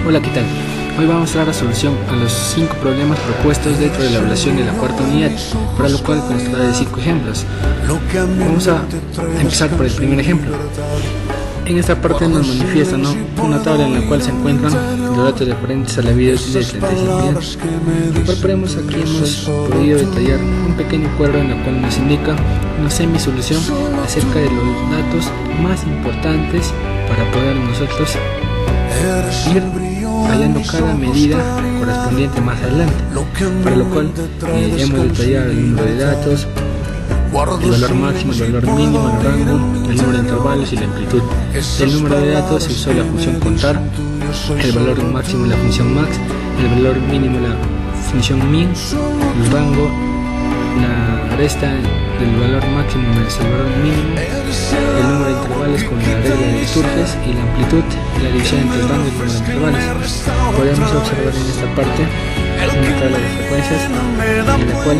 Hola, ¿qué tal? Hoy vamos a dar la solución a los 5 problemas propuestos dentro de la evaluación de la cuarta unidad, para lo cual constará de 5 ejemplos. Vamos a empezar por el primer ejemplo. En esta parte nos manifiesta una tabla en la cual se encuentran los datos referentes a la vida útil de 35 días. Aquí hemos podido detallar un pequeño cuadro en el cual nos indica una semisolución acerca de los datos más importantes para poder nosotros ir hallando cada medida correspondiente más adelante, para lo cual hemos detallado el número de datos, el valor máximo, el valor mínimo, el rango, el número de intervalos y la amplitud. El número de datos se usó la función contar, el valor máximo la función max, el valor mínimo la función min, el rango la resta del valor máximo menos el valor mínimo, el número de intervalos con la regla de Sturges y la amplitud, la división entre el rango y el número de intervalos. Podemos observar en esta parte una tabla de frecuencias en la cual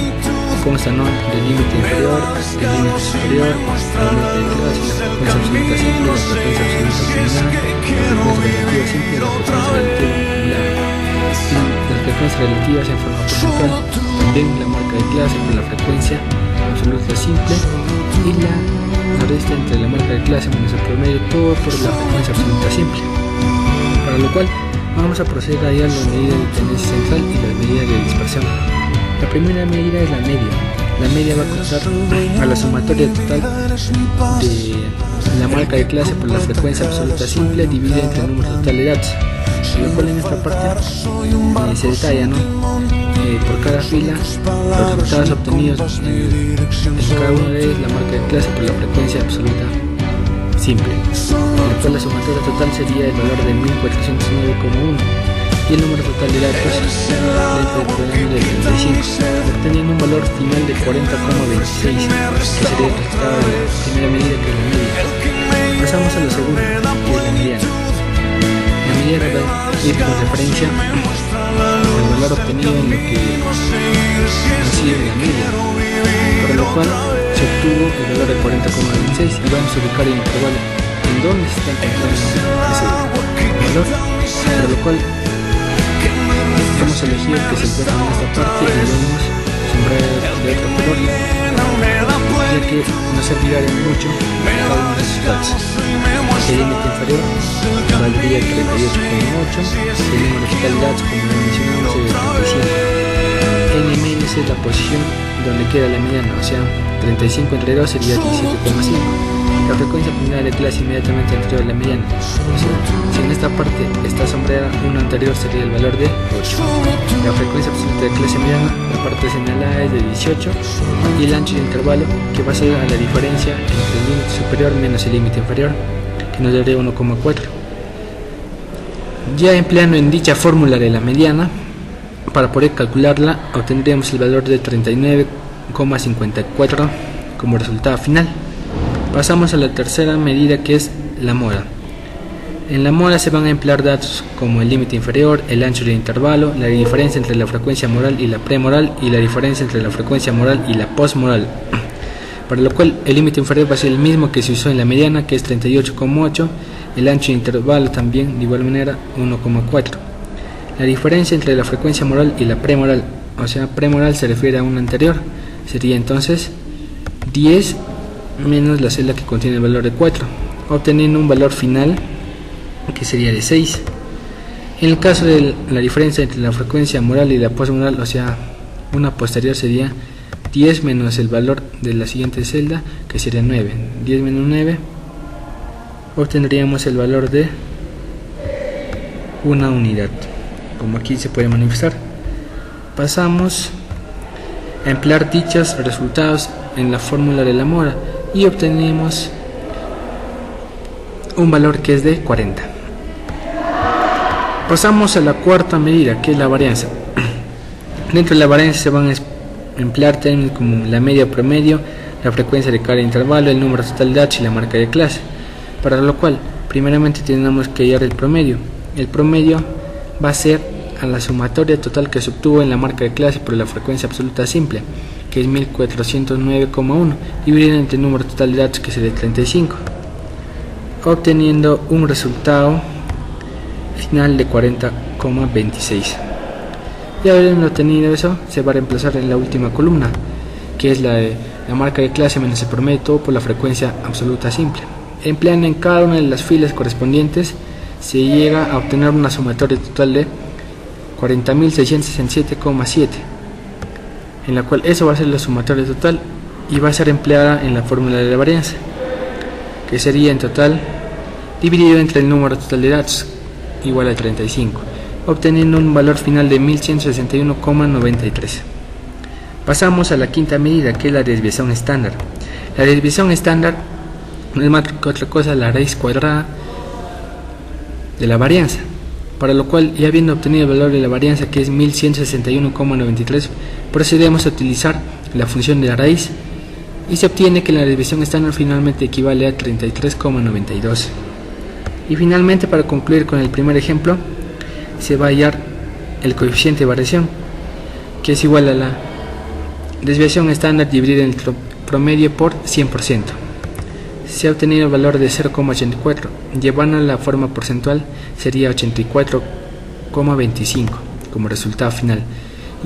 consta del límite inferior, el límite superior, la límite de clase, la frecuencia absoluta simple, la frecuencia absoluta combinada, la frecuencia relativa simple, las frecuencias relativas en forma porcentual, también la marca de clase con la frecuencia absoluta simple y la resta entre la marca de clase menos el promedio, todo por la frecuencia absoluta simple. Para lo cual vamos a proceder a hallar las medidas de tendencia central y las medidas de dispersión. La primera medida es la media. La media va a constar a la sumatoria total de la marca de clase por la frecuencia absoluta simple dividida entre el número total de datos. Lo cual en esta parte se detalla por cada fila los resultados obtenidos en cada una de ellas, la marca de clase por la frecuencia absoluta simple, la cual la sumatoria total sería el valor de 1409,1 y el número total de datos dentro del programa de 35, obteniendo un valor final de 40,26, que sería el resultado de la primera medida, que es la media. Pasamos a la segunda, que es la mediana. La mediana va a ir con referencia al valor obtenido en lo que recibe la media, por lo cual se obtuvo el valor de 40,26 y vamos a ubicar el intervalo en donde se está encontrando ese valor, por lo cual hemos elegido que se encuentra en esta parte y lo hemos sombrado de otro color, ya que no servirá de mucho cada uno de sus datos. El límite inferior valdría 38,8, el número total de datos, como lo mencionamos, es de 35. N- es la posición donde queda la mediana, o sea, 35 entre 2 sería 17,5. La frecuencia primera de clase inmediatamente anterior a la mediana, o sea, si en esta parte está sombreada, una anterior sería el valor de 8. La frecuencia absoluta de clase mediana, la parte señalada es de 18 y el ancho de intervalo, que va a ser a la diferencia entre el límite superior menos el límite inferior, que nos daría 1,4. Ya empleando en dicha fórmula de la mediana, para poder calcularla obtendríamos el valor de 39,54 como resultado final. Pasamos a la tercera medida, que es la mora. En la mora se van a emplear datos como el límite inferior, el ancho de intervalo, la diferencia entre la frecuencia moral y la premoral y la diferencia entre la frecuencia moral y la postmoral, para lo cual el límite inferior va a ser el mismo que se usó en la mediana, que es 38,8, el ancho de intervalo también de igual manera 1,4. La diferencia entre la frecuencia moral y la premoral, o sea, premoral se refiere a una anterior, sería entonces 10 menos la celda que contiene el valor de 4, obteniendo un valor final que sería de 6. En el caso de la diferencia entre la frecuencia moral y la postmoral, o sea, una posterior, sería 10 menos el valor de la siguiente celda, que sería 9. 10 menos 9, obtendríamos el valor de una unidad, como aquí se puede manifestar. Pasamos a emplear dichos resultados en la fórmula de la mora y obtenemos un valor que es de 40. Pasamos a la cuarta medida, que es la varianza. Dentro de la varianza se van a emplear términos como la media promedio, la frecuencia de cada intervalo, el número total de datos y la marca de clase, para lo cual primeramente tenemos que hallar el promedio. El promedio va a ser a la sumatoria total que se obtuvo en la marca de clase por la frecuencia absoluta simple, que es 1409,1, dividido entre el número total de datos, que sería 35, obteniendo un resultado final de 40,26. Ya habiendo obtenido eso, se va a reemplazar en la última columna, que es la de la marca de clase menos el promedio todo por la frecuencia absoluta simple. Empleando en cada una de las filas correspondientes, se llega a obtener una sumatoria total de 40.667,7, en la cual eso va a ser la sumatoria total y va a ser empleada en la fórmula de la varianza, que sería en total dividido entre el número total de datos igual a 35, obteniendo un valor final de 1161,93. Pasamos a la quinta medida, que es la desviación estándar. La desviación estándar no es más que otra cosa la raíz cuadrada de la varianza, para lo cual, ya habiendo obtenido el valor de la varianza, que es 1161,93, procedemos a utilizar la función de la raíz y se obtiene que la desviación estándar finalmente equivale a 33,92. Y finalmente, para concluir con el primer ejemplo, se va a hallar el coeficiente de variación, que es igual a la desviación estándar dividida entre el promedio por 100%. Se ha obtenido el valor de 0,84, llevando a la forma porcentual sería 84,25 como resultado final.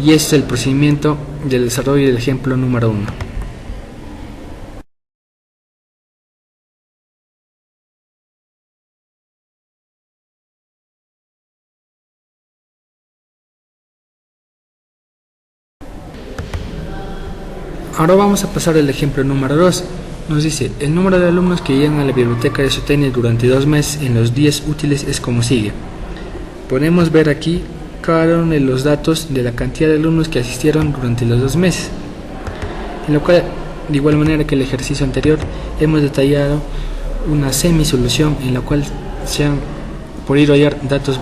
Y este es el procedimiento del desarrollo del ejemplo número 1. Ahora vamos a pasar al ejemplo número 2. Nos dice, el número de alumnos que llegan a la biblioteca de Sotenia durante 2 meses en los días útiles es como sigue. Podemos ver aquí cada uno de los datos de la cantidad de alumnos que asistieron durante los 2 meses. En lo cual, de igual manera que el ejercicio anterior, hemos detallado una semisolución en la cual se han podido hallar datos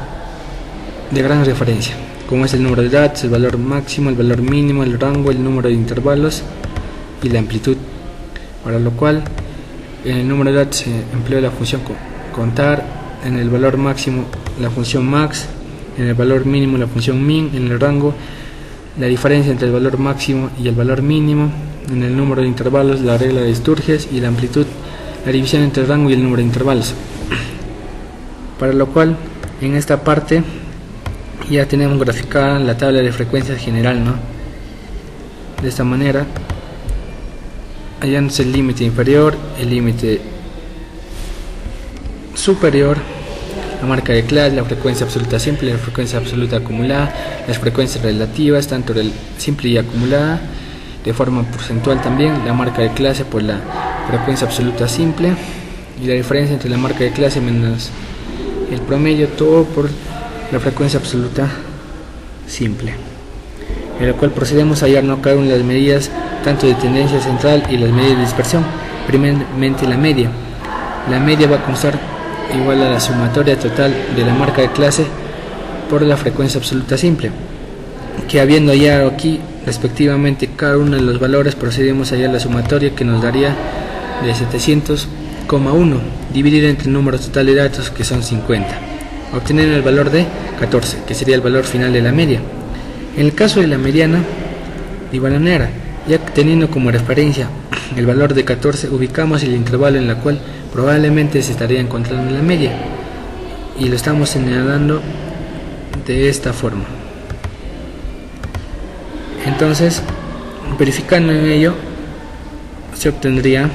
de gran referencia, como es el número de datos, el valor máximo, el valor mínimo, el rango, el número de intervalos y la amplitud. Para lo cual, en el número de datos se empleó la función contar, en el valor máximo la función max, en el valor mínimo la función min, en el rango la diferencia entre el valor máximo y el valor mínimo, en el número de intervalos la regla de Sturges y la amplitud la división entre el rango y el número de intervalos. Para lo cual, en esta parte ya tenemos graficada la tabla de frecuencias general, ¿no? De esta manera, hallándose el límite inferior, el límite superior, la marca de clase, la frecuencia absoluta simple, la frecuencia absoluta acumulada, las frecuencias relativas, tanto simple y acumulada, de forma porcentual también, la marca de clase por la frecuencia absoluta simple y la diferencia entre la marca de clase menos el promedio, todo por la frecuencia absoluta simple. En lo cual procedemos a hallar cada una de las medidas tanto de tendencia central y las medidas de dispersión. Primeramente la media. La media va a constar igual a la sumatoria total de la marca de clase por la frecuencia absoluta simple, que habiendo hallado aquí respectivamente cada uno de los valores, procedemos a hallar la sumatoria, que nos daría de 700,1 dividido entre el número total de datos, que son 50, obteniendo el valor de 14, que sería el valor final de la media. En el caso de la mediana, de igual manera, ya teniendo como referencia el valor de 14, ubicamos el intervalo en el cual probablemente se estaría encontrando en la media, y lo estamos señalando de esta forma. Entonces, verificando en ello, se obtendría.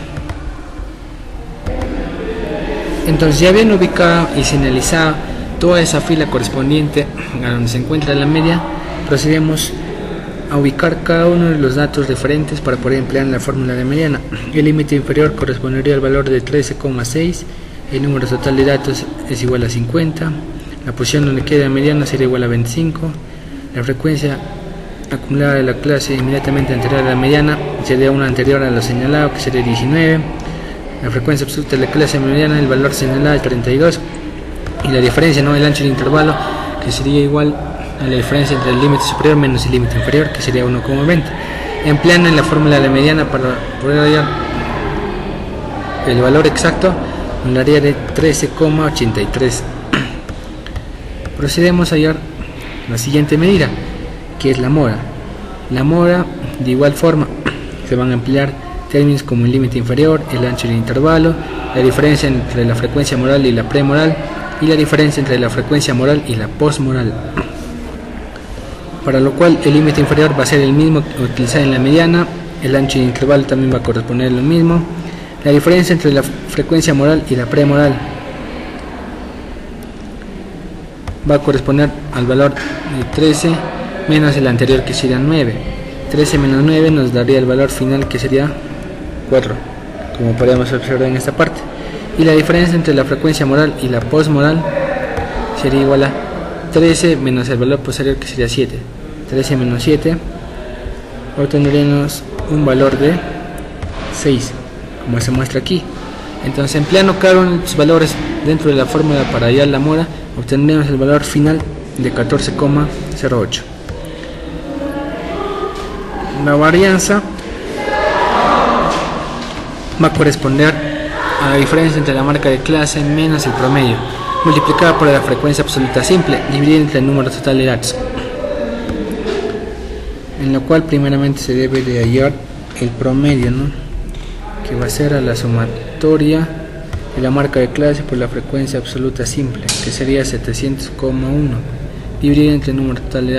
Entonces, ya bien ubicado y señalizado toda esa fila correspondiente a donde se encuentra la media, procedemos a ubicar cada uno de los datos referentes para poder emplear la fórmula de mediana. El límite inferior correspondería al valor de 13,6, el número total de datos es igual a 50, la posición donde queda mediana sería igual a 25, la frecuencia acumulada de la clase inmediatamente anterior a la mediana sería una anterior a lo señalado, que sería 19, la frecuencia absoluta de la clase mediana, el valor señalado es 32, y la diferencia, el ancho del intervalo, que sería igual a la diferencia entre el límite superior menos el límite inferior, que sería 1,20. Empleando en la fórmula de mediana para poder hallar el valor exacto, nos daría de 13,83. Procedemos a hallar la siguiente medida, que es la mora. La mora, de igual forma, se van a emplear términos como el límite inferior, el ancho del intervalo, la diferencia entre la frecuencia moral y la premoral, y la diferencia entre la frecuencia moral y la postmoral, para lo cual el límite inferior va a ser el mismo que utilizar en la mediana, el ancho de intervalo también va a corresponder lo mismo, la diferencia entre la frecuencia moral y la premoral va a corresponder al valor de 13 menos el anterior, que sería 9. 13 menos 9 nos daría el valor final, que sería 4, como podemos observar en esta parte, y la diferencia entre la frecuencia moral y la postmoral sería igual a 13 menos el valor posterior, que sería 7. 13 menos 7 obtendríamos un valor de 6, como se muestra aquí. Entonces, empleando cada uno de los valores dentro de la fórmula para hallar la mora, obtendremos el valor final de 14,08. La varianza va a corresponder a la diferencia entre la marca de clase menos el promedio, multiplicada por la frecuencia absoluta simple, dividida entre el número total de datos, en lo cual primeramente se debe de hallar el promedio, ¿no?, que va a ser a la sumatoria de la marca de clase por la frecuencia absoluta simple, que sería 700,1, dividida entre el número total de datos.